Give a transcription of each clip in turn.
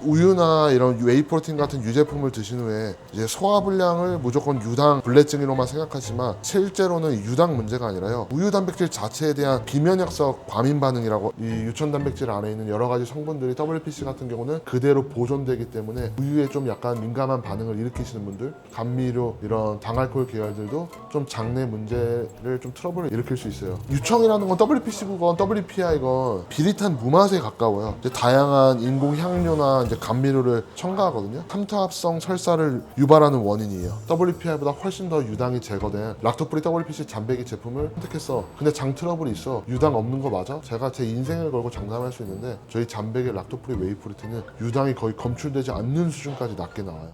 우유나 이런 웨이 프로틴 같은 유제품을 드신 후에 이제 소화불량을 무조건 유당 불내증으로만 생각하지만 실제로는 유당 문제가 아니라요, 우유 단백질 자체에 대한 비면역성 과민 반응이라고, 이 유천 단백질 안에 있는 여러 가지 성분들이 WPC 같은 경우는 그대로 보존되기 때문에 우유에 좀 약간 민감한 반응을 일으키시는 분들, 감미료 이런 당알코올 계열들도 좀 장내 문제를 좀 트러블을 일으킬 수 있어요. 유청이라는 건 WPC건 WPI건 비릿한 무맛에 가까워요. 이제 다양한 인공 향료나 이제 감미료를 첨가하거든요. 삼투압성 설사를 유발하는 원인이에요. WPI보다 훨씬 더 유당이 제거된 락토프리 WPC 잔배기 제품을 선택했어. 근데 장 트러블이 있어. 유당 없는 거 맞아? 제가 제 인생을 걸고 장담할 수 있는데 저희 잔배기 락토프리 웨이 프로틴은 유당이 거의 검출되지 않는 수준까지 낮게 나와요.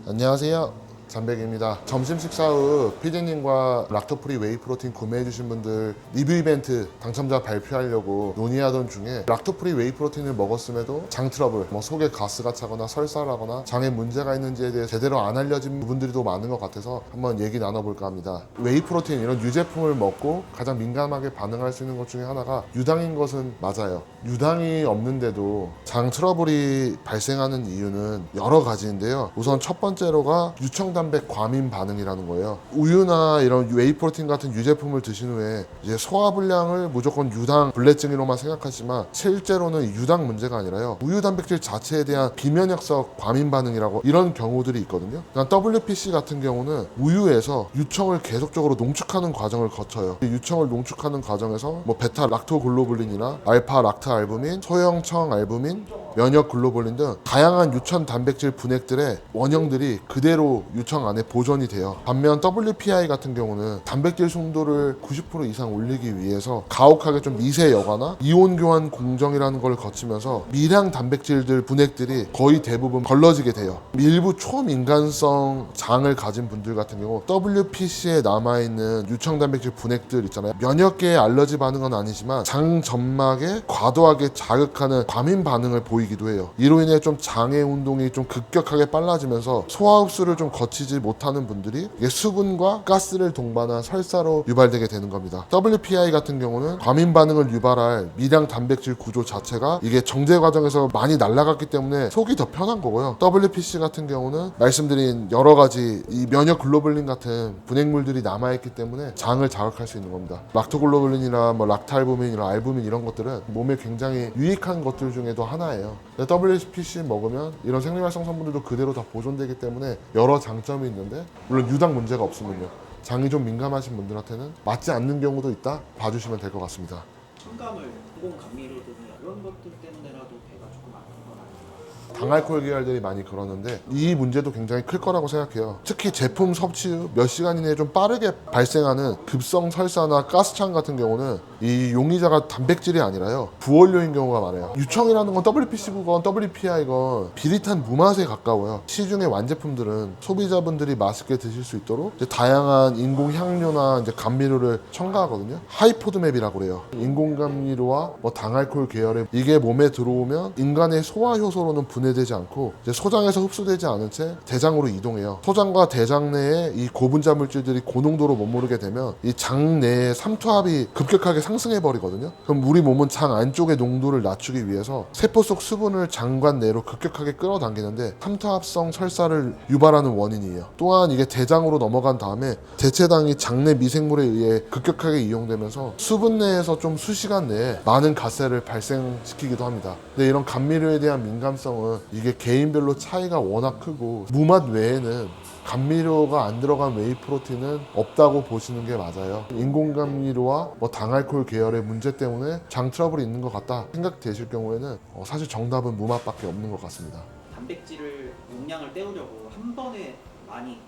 안녕하세요, 잔백입니다. 점심 식사 후 피디님과 락토프리 웨이 프로틴 구매해주신 분들 리뷰 이벤트 당첨자 발표하려고 논의하던 중에 락토프리 웨이 프로틴을 먹었음에도 장 트러블, 속에 가스가 차거나 설사라거나 장에 문제가 있는지에 대해 제대로 안 알려진 분들이 더 많은 것 같아서 한번 얘기 나눠볼까 합니다. 웨이 프로틴 이런 유제품을 먹고 가장 민감하게 반응할 수 있는 것 중에 하나가 유당인 것은 맞아요. 유당이 없는데도 장 트러블이 발생하는 이유는 여러 가지인데요. 우선 첫 번째로가 유청단백 과민 반응이라는 거예요. 우유나 이런 웨이 프로틴 같은 유제품을 드신 후에 이제 소화불량을 무조건 유당 불내증으로만 생각하지만 실제로는 유당 문제가 아니라요, 우유 단백질 자체에 대한 비면역성 과민 반응이라고, 이런 경우들이 있거든요. WPC 같은 경우는 우유에서 유청을 계속적으로 농축하는 과정을 거쳐요. 이 유청을 농축하는 과정에서 베타 락토글로불린이나 알파 락타 알부민, 소형청 알부민, 면역 글로불린 등 다양한 유천 단백질 분액들의 원형들이 그대로 유청 안에 보존이 돼요. 반면 WPI 같은 경우는 단백질 송도를 90% 이상 올리기 위해서 가혹하게 좀 미세 여과나 이온 교환 공정이라는 걸 거치면서 미량 단백질들 분액들이 거의 대부분 걸러지게 돼요. 일부 초민간성 장을 가진 분들 같은 경우 WPC에 남아있는 유청 단백질 분액들 있잖아요. 면역계의 알러지 반응은 아니지만 장 점막에 과도하게 자극하는 과민 반응을 보이기도 해요. 이로 인해 좀 장의 운동이 좀 급격하게 빨라지면서 소화 흡수를 좀 거치지 못하는 분들이 수분과 가스를 동반한 설사로 유발되게 되는 겁니다. WPI 같은 경우는 과민 반응을 유발할 미량 단백질 구조 자체가 이게 정제 과정에서 많이 날아갔기 때문에 속이 더 편한 거고요. WPC 같은 경우는 말씀드린 여러 가지 이 면역 글로불린 같은 분액물들이 남아있기 때문에 장을 자극할 수 있는 겁니다. 락토글로불린이나 락탈부민이나 알부민 이런 것들은 몸에 굉장히 유익한 것들 중에도 하나예요. WPC 먹으면 이런 생리활성 성분들도 그대로 다 보존되기 때문에 여러 장점이 있는데, 물론 유당 문제가 없으면요, 장이 좀 민감하신 분들한테는 맞지 않는 경우도 있다 봐주시면 될 것 같습니다. 첨가물, 인공 감미료든 이런 것들 때문에라도 배가 조금 아픈 건 아닌가? 당알코올 계열들이 많이 그러는데 이 문제도 굉장히 클 거라고 생각해요. 특히 제품 섭취 후 몇 시간 이내에 좀 빠르게 발생하는 급성 설사나 가스창 같은 경우는 이 용의자가 단백질이 아니라요, 부원료인 경우가 많아요. 유청이라는 건 WPC건 WPI건 비릿한 무맛에 가까워요. 시중의 완제품들은 소비자분들이 맛있게 드실 수 있도록 이제 다양한 인공 향료나 이제 감미료를 첨가하거든요. 하이포드맵이라고 그래요. 인공 감미료와 당알코올 계열의 이게 몸에 들어오면 인간의 소화 효소로는 분해되지 않고 이제 소장에서 흡수되지 않은 채 대장으로 이동해요. 소장과 대장 내에 이 고분자 물질들이 고농도로 머무르게 되면 이 장 내의 삼투압이 급격하게 상승해 버리거든요. 그럼 우리 몸은 장 안쪽의 농도를 낮추기 위해서 세포 속 수분을 장관 내로 급격하게 끌어당기는데 삼투압성 설사를 유발하는 원인이에요. 또한 이게 대장으로 넘어간 다음에 대체당이 장내 미생물에 의해 급격하게 이용되면서 수분 내에서 좀 수시간 내에 많은 가세를 발생시키기도 합니다. 근데 이런 감미료에 대한 민감성은 이게 개인별로 차이가 워낙 크고 무맛 외에는 감미료가 안 들어간 웨이 프로틴은 없다고 보시는 게 맞아요. 인공 감미료와 당알코올 계열의 문제 때문에 장 트러블이 있는 것 같다 생각되실 경우에는 사실 정답은 무맛밖에 없는 것 같습니다. 단백질을 용량을 때우려고 한 번에 많이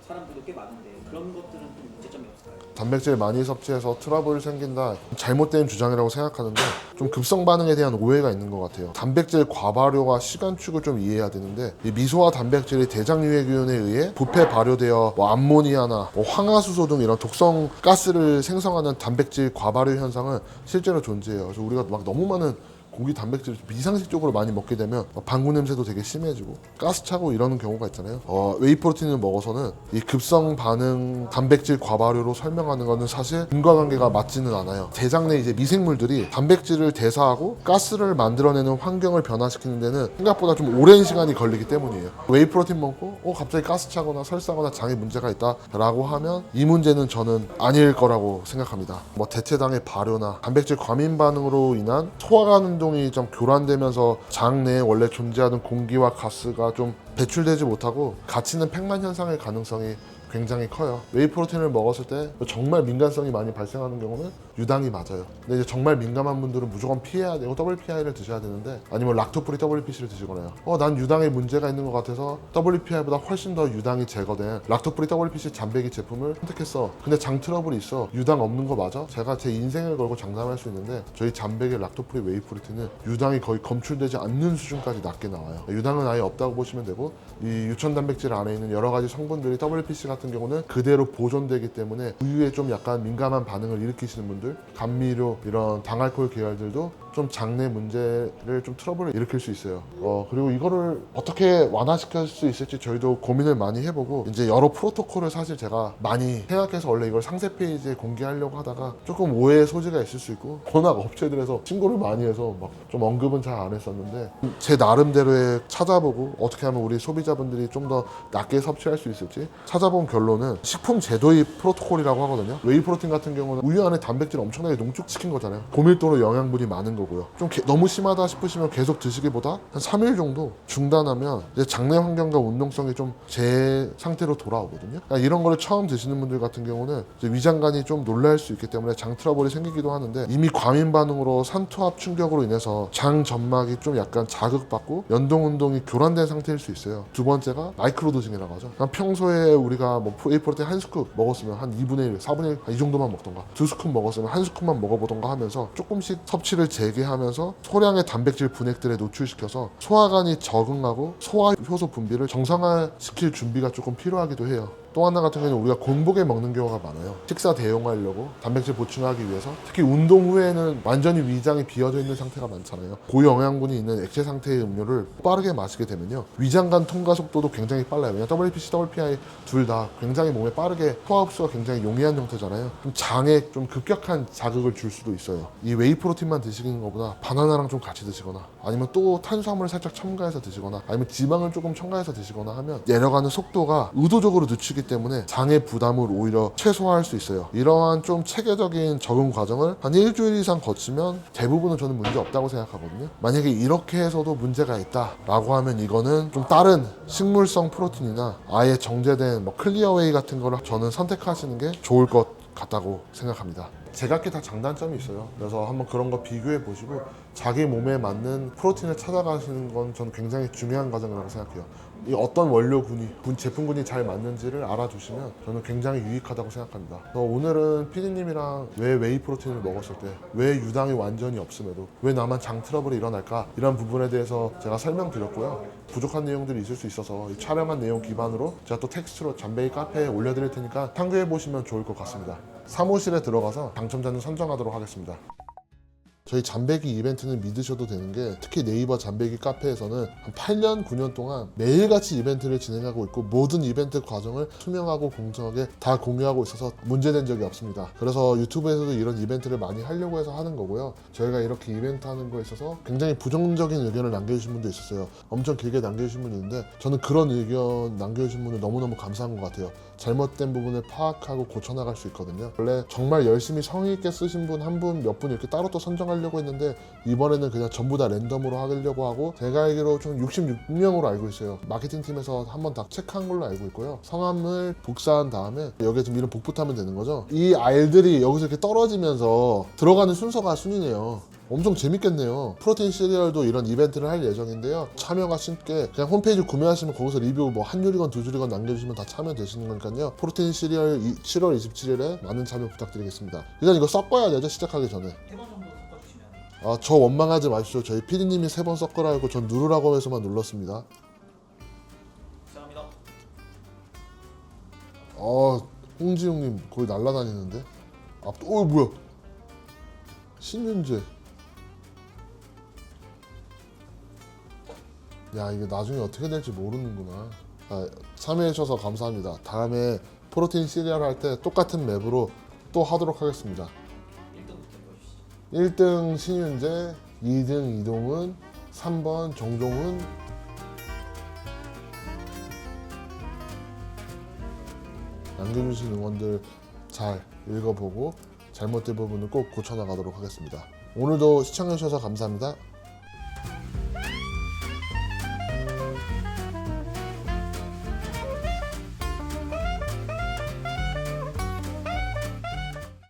사람들도 꽤 많은데 그런 것들은 좀 문제점이 없을까요? 단백질 많이 섭취해서 트러블 생긴다, 잘못된 주장이라고 생각하는데 좀 급성 반응에 대한 오해가 있는 것 같아요. 단백질 과발효와 시간축을 좀 이해해야 되는데 이 미소화 단백질이 대장 유해균에 의해 부패 발효되어 암모니아나 황화수소 등 이런 독성 가스를 생성하는 단백질 과발효 현상은 실제로 존재해요. 그래서 우리가 막 너무 많은 고기 단백질을 좀 비상식적으로 많이 먹게 되면 방구 냄새도 되게 심해지고 가스 차고 이러는 경우가 있잖아요. 웨이 프로틴을 먹어서는 이 급성 반응 단백질 과발효로 설명하는 거는 사실 인과관계가 맞지는 않아요. 대장 내 이제 미생물들이 단백질을 대사하고 가스를 만들어내는 환경을 변화시키는 데는 생각보다 좀 오랜 시간이 걸리기 때문이에요. 웨이 프로틴 먹고 갑자기 가스 차거나 설사거나 장에 문제가 있다라고 하면 이 문제는 저는 아닐 거라고 생각합니다. 뭐 대체당의 발효나 단백질 과민 반응으로 인한 소화관 운동이 좀 교란되면서 장 내에 원래 존재하는 공기와 가스가 좀 배출되지 못하고 갇히는 팽만 현상의 가능성이 굉장히 커요. 웨이 프로틴을 먹었을 때 정말 민감성이 많이 발생하는 경우는 유당이 맞아요. 근데 이제 정말 민감한 분들은 무조건 피해야 되고 WPI를 드셔야 되는데, 아니면 락토프리 WPC를 드시거나요. 난 유당에 문제가 있는 것 같아서 WPI보다 훨씬 더 유당이 제거된 락토프리 WPC 잔배기 제품을 선택했어. 근데 장 트러블이 있어. 유당 없는 거 맞아? 제가 제 인생을 걸고 장담할 수 있는데 저희 잔배기 락토프리 웨이 프로틴은 유당이 거의 검출되지 않는 수준까지 낮게 나와요. 유당은 아예 없다고 보시면 되고, 이 유천 단백질 안에 있는 여러 가지 성분들이 WPC 같은 경우는 그대로 보존되기 때문에 우유에 좀 약간 민감한 반응을 일으키시는 분들, 감미료 이런 당알코올 계열들도 좀 장내 문제를 좀 트러블을 일으킬 수 있어요. 그리고 이거를 어떻게 완화시킬 수 있을지 저희도 고민을 많이 해보고, 이제 여러 프로토콜을 사실 제가 많이 생각해서 원래 이걸 상세 페이지에 공개하려고 하다가 조금 오해의 소지가 있을 수 있고, 워낙 업체들에서 신고를 많이 해서 막 좀 언급은 잘 안 했었는데, 제 나름대로의 찾아보고 어떻게 하면 우리 소비자분들이 좀 더 낮게 섭취할 수 있을지 찾아본 결론은 식품 제도의 프로토콜이라고 하거든요. 웨이 프로틴 같은 경우는 우유 안에 단백질 엄청나게 농축시킨 거잖아요. 고밀도로 영양분이 많은 거고요. 좀 너무 심하다 싶으시면 계속 드시기보다 한 3일 정도 중단하면 이제 장내 환경과 운동성이 좀 제 상태로 돌아오거든요. 그러니까 이런 거를 처음 드시는 분들 같은 경우는 이제 위장관이 좀 놀랄 수 있기 때문에 장 트러블이 생기기도 하는데, 이미 과민 반응으로 산투압 충격으로 인해서 장 점막이 좀 약간 자극받고 연동 운동이 교란된 상태일 수 있어요. 두 번째가 마이크로 도징이라고 하죠. 평소에 우리가 뭐 웨이 프로틴 한 스쿱 먹었으면 한 2분의 1, 4분의 1 이 정도만 먹던가, 두 스쿱 먹었으면 한 스쿱만 먹어보던가 하면서 조금씩 섭취를 재개하면서 소량의 단백질 분액들에 노출시켜서 소화관이 적응하고 소화 효소 분비를 정상화시킬 준비가 조금 필요하기도 해요. 또 하나 같은 경우는 우리가 공복에 먹는 경우가 많아요. 식사 대용하려고 단백질 보충하기 위해서. 특히 운동 후에는 완전히 위장이 비어져 있는 상태가 많잖아요. 고영양분이 있는 액체 상태의 음료를 빠르게 마시게 되면요, 위장간 통과 속도도 굉장히 빨라요. 왜냐면 WPC, WPI 둘 다 굉장히 몸에 빠르게 소화 흡수가 굉장히 용이한 형태잖아요. 그럼 장에 좀 급격한 자극을 줄 수도 있어요. 이 웨이 프로틴만 드시는 것보다 바나나랑 좀 같이 드시거나, 아니면 또 탄수화물을 살짝 첨가해서 드시거나, 아니면 지방을 조금 첨가해서 드시거나 하면 내려가는 속도가 의도적으로 늦추기 때문에 장의 부담을 오히려 최소화할 수 있어요. 이러한 좀 체계적인 적응 과정을 한 일주일 이상 거치면 대부분은 저는 문제 없다고 생각하거든요. 만약에 이렇게 해서도 문제가 있다라고 하면 이거는 좀 다른 식물성 프로틴이나 아예 정제된 뭐 클리어웨이 같은 거를 저는 선택하시는 게 좋을 것 같다고 생각합니다. 제각기 다 장단점이 있어요. 그래서 한번 그런 거 비교해 보시고 자기 몸에 맞는 프로틴을 찾아가시는 건 저는 굉장히 중요한 과정이라고 생각해요. 이 어떤 원료군이 제품군이 잘 맞는지를 알아두시면 저는 굉장히 유익하다고 생각합니다. 그래서 오늘은 피디님이랑 왜 웨이 프로틴을 먹었을 때 왜 유당이 완전히 없음에도 왜 나만 장 트러블이 일어날까, 이런 부분에 대해서 제가 설명드렸고요. 부족한 내용들이 있을 수 있어서 이 촬영한 내용 기반으로 제가 또 텍스트로 잔베이 카페에 올려드릴 테니까 참고해 보시면 좋을 것 같습니다. 사무실에 들어가서 당첨자는 선정하도록 하겠습니다. 저희 잠배기 이벤트는 믿으셔도 되는 게, 특히 네이버 잠배기 카페에서는 한 8년, 9년 동안 매일같이 이벤트를 진행하고 있고, 모든 이벤트 과정을 투명하고 공정하게 다 공유하고 있어서 문제된 적이 없습니다. 그래서 유튜브에서도 이런 이벤트를 많이 하려고 해서 하는 거고요. 저희가 이렇게 이벤트 하는 거에 있어서 굉장히 부정적인 의견을 남겨주신 분도 있었어요. 엄청 길게 남겨주신 분이 있는데, 저는 그런 의견 남겨주신 분을 너무너무 감사한 것 같아요. 잘못된 부분을 파악하고 고쳐나갈 수 있거든요. 원래 정말 열심히 성의 있게 쓰신 분 한 분, 몇 분 이렇게 따로 또 선정하려고 했는데, 이번에는 그냥 전부 다 랜덤으로 하려고 하고, 제가 알기로 좀 66명으로 알고 있어요. 마케팅 팀에서 한번 다 체크한 걸로 알고 있고요. 성함을 복사한 다음에 여기에 좀 이름 복붙하면 되는 거죠. 이 알들이 여기서 이렇게 떨어지면서 들어가는 순서가 순이네요. 엄청 재밌겠네요. 프로틴 시리얼도 이런 이벤트를 할 예정인데요. 참여가 쉽게 그냥 홈페이지 구매하시면 거기서 리뷰 뭐 한 줄이건 두 줄이건 남겨주시면 다 참여되시는 거니까요. 프로틴 시리얼 7월 27일에 많은 참여 부탁드리겠습니다. 일단 이거 섞어야 되죠, 시작하기 전에. 3번 정도 섞어주시면. 저 원망하지 마십시오. 저희 PD님이 3번 섞으라 하고 전 누르라고 해서만 눌렀습니다. 시작합니다. 홍지웅님 거의 날라다니는데? 뭐야? 신윤재. 야, 이게 나중에 어떻게 될지 모르는구나. 참여해주셔서 감사합니다. 다음에 프로틴 시리얼 할 때 똑같은 맵으로 또 하도록 하겠습니다. 1등부터 보여주시죠. 1등 신윤재, 2등 이동은, 3번 정종훈. 남겨주신 응원들 잘 읽어보고 잘못된 부분은 꼭 고쳐나가도록 하겠습니다. 오늘도 시청해주셔서 감사합니다.